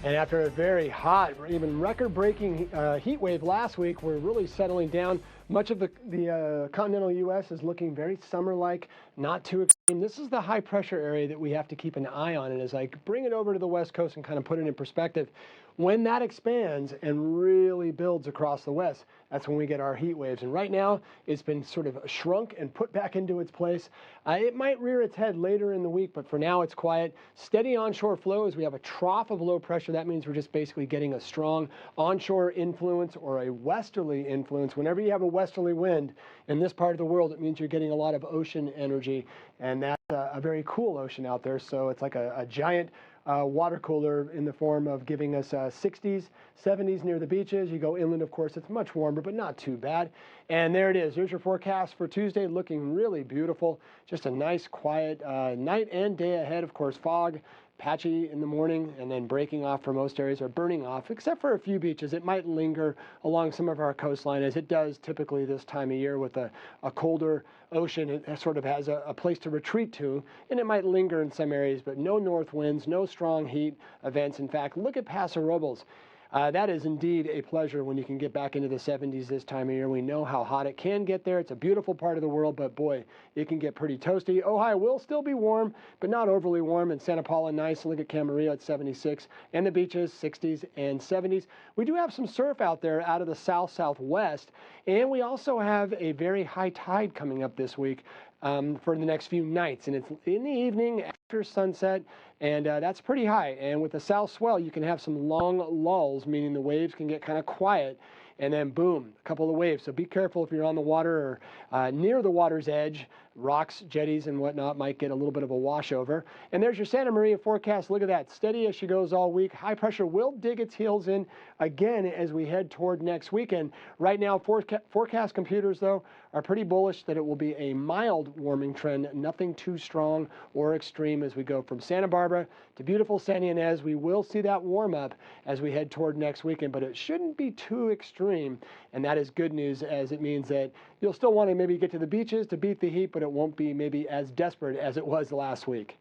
And after a very hot, even record-breaking heat wave last week, we're really settling down. Much of the continental U.S. is looking very summer-like, not too extreme. This is the high-pressure area that we have to keep an eye on. And as I bring it over to the West Coast and kind of put it in perspective, when that expands and really builds across the West, that's when we get our heat waves. And right now, it's been sort of shrunk and put back into its place. It might rear its head later in the week, but for now, it's quiet. Steady onshore flow as we have a trough of low pressure. That means we're just basically getting a strong onshore influence or a westerly influence. Whenever you have a westerly wind in this part of the world, it means you're getting a lot of ocean energy, and that's a very cool ocean out there. So it's like a giant water cooler in the form of giving us 60s, 70s near the beaches. You go inland, of course, it's much warmer, but not too bad. And there it is. Here's your forecast for Tuesday, looking really beautiful. Just a nice, quiet night and day ahead. Of course, fog, patchy in the morning, and then breaking off for most areas, or burning off, except for a few beaches. It might linger along some of our coastline, as it does typically this time of year with a colder ocean. It sort of has a place to retreat to, and it might linger in some areas, but no north winds, no strong heat events. In fact, look at Paso Robles. That is indeed a pleasure when you can get back into the 70s this time of year. We know how hot it can get there. It's a beautiful part of the world, but boy, it can get pretty toasty. Ojai will still be warm, but not overly warm. And Santa Paula, nice. Look at Camarillo at 76. And the beaches, 60s and 70s. We do have some surf out there out of the south-southwest. And we also have a very high tide coming up this week for the next few nights. And it's in the evening after sunset. And that's pretty high. And with the south swell, you can have some long lulls, meaning the waves can get kind of quiet. And then boom, a couple of waves. So be careful if you're on the water or near the water's edge. Rocks, jetties, and whatnot might get a little bit of a washover. And there's your Santa Maria forecast. Look at that. Steady as she goes all week. High pressure will dig its heels in again as we head toward next weekend. Right now, forecast computers, though, are pretty bullish that it will be a mild warming trend, nothing too strong or extreme as we go from Santa Barbara to beautiful Santa Ynez. We will see that warm up as we head toward next weekend, but it shouldn't be too extreme. And that is good news, as it means that you'll still want to maybe get to the beaches to beat the heat, but it won't be maybe as desperate as it was last week.